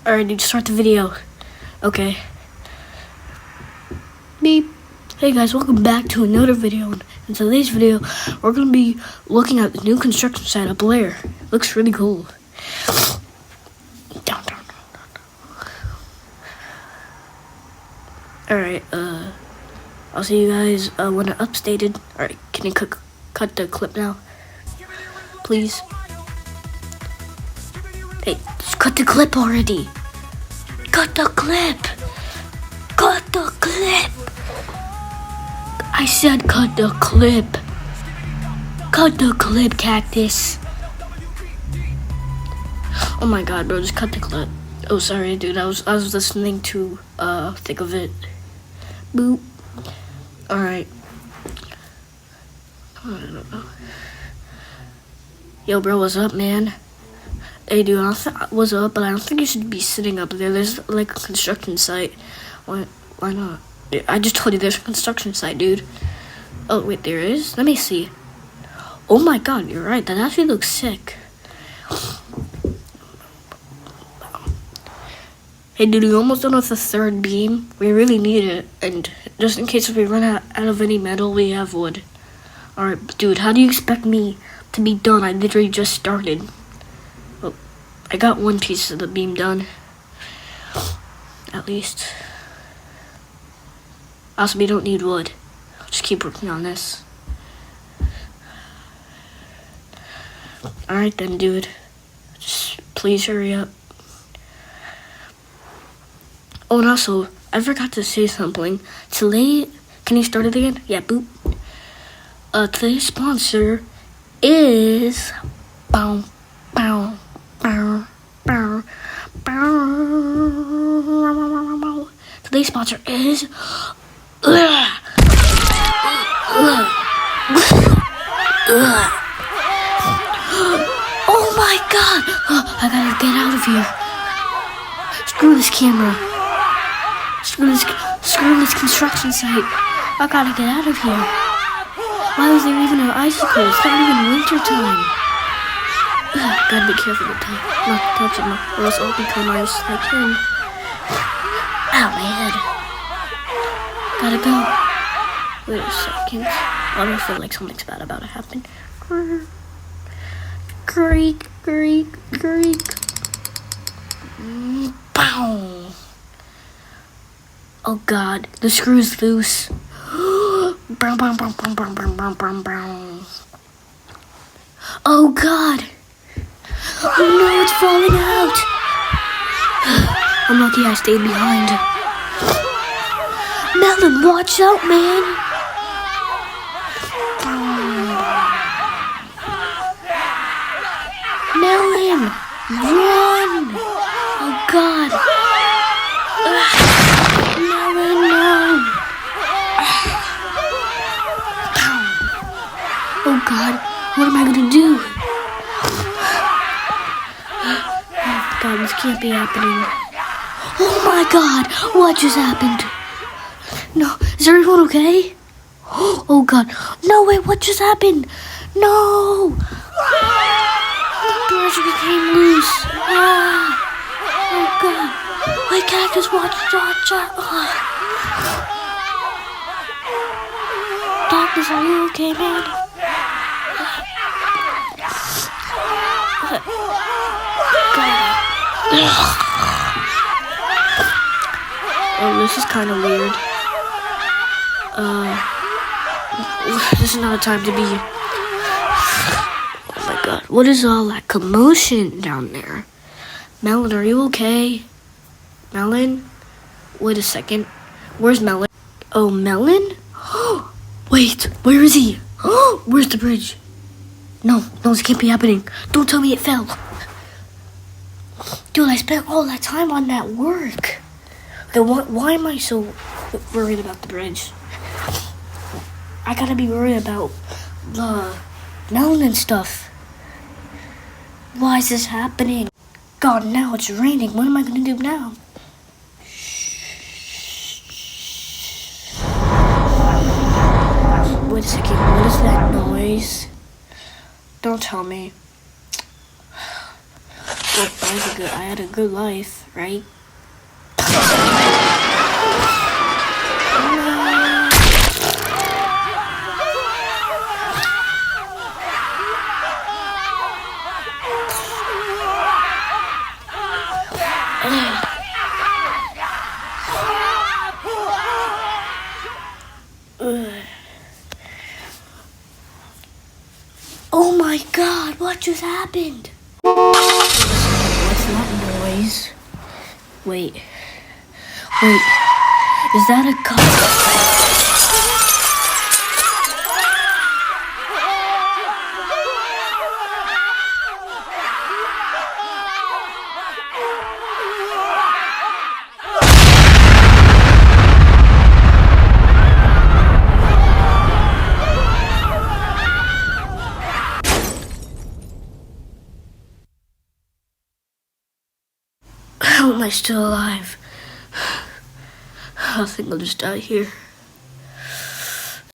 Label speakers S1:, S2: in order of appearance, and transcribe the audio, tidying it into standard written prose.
S1: Alright, dude, start the video. Okay. Beep. Hey guys, welcome back to another video. In today's video, we're going to be looking at the new construction site up there. Looks really cool. Alright, I'll see you guys when I'm updated. Alright, can you cut the clip now? Please. Hey, just cut the clip already. Cut the clip. Cut the clip. I said cut the clip. Cut the clip, cactus. Oh my god, bro, just cut the clip. Oh, sorry, dude. I was listening to Think of It. Boop. Alright. Yo, bro, what's up, man? Hey, dude, what's up? But I don't think you should be sitting up there. There's like a construction site. Why not? I just told you there's a construction site, dude. Oh, wait, there is? Let me see. Oh my god, you're right. That actually looks sick. Hey, dude, we're almost done with the third beam. We really need it. And just in case if we run out of any metal, we have wood. Alright, dude, how do you expect me to be done? I literally just started. Well, I got one piece of the beam done. At least. Also, we don't need wood. I'll just keep working on this. Alright then, dude. Just please hurry up. Oh, and also, I forgot to say something. Today, can you start it again? Yeah, boop. Today's sponsor is bow, bow, bow, bow, bow. Today's sponsor is oh my god! I gotta get out of here. Screw this camera. Screw this construction site. I gotta get out of here. Why was there even an icicle? It's not even winter time. Gotta be careful not to touch him, or else I'll become ice like him. Ow, my head. Gotta go. Wait a second. I don't feel like something's bad about to happen. Creak, creak, creak. Bow. Oh god, the screw's loose. Brown, brown, brown, brown, brown, brown, brown, brown, brown. Oh god. Oh no, it's falling out. I'm lucky I stayed behind. Melon, watch out, man. Melon, run. Oh god. Melon, no. Oh god, what am I gonna do? Oh god, this can't be happening. Oh my god, what just happened? No, is everyone okay? Oh god, no wait, what just happened? No! The bridge became loose. Ah. Oh god, wait, cactus, watch out. Cactus, are you okay, man? Oh, this is kind of weird. This is not a time to be. Oh my god, what is all that commotion down there? Melon, are you okay? Melon? Wait a second. Where's Melon? Oh, Melon? Wait, where is he? Where's the bridge? No, this can't be happening. Don't tell me it fell. Dude, I spent all that time on that work. Okay, why am I so worried about the bridge? I gotta be worried about the melon and stuff. Why is this happening? God, now it's raining. What am I gonna do now? Wait a second, what is that noise? Don't tell me. Look, I had a good life. right? Oh my God, what just happened? What's that noise? Wait, is that a cop? How am I still alive? I think I'll just die here.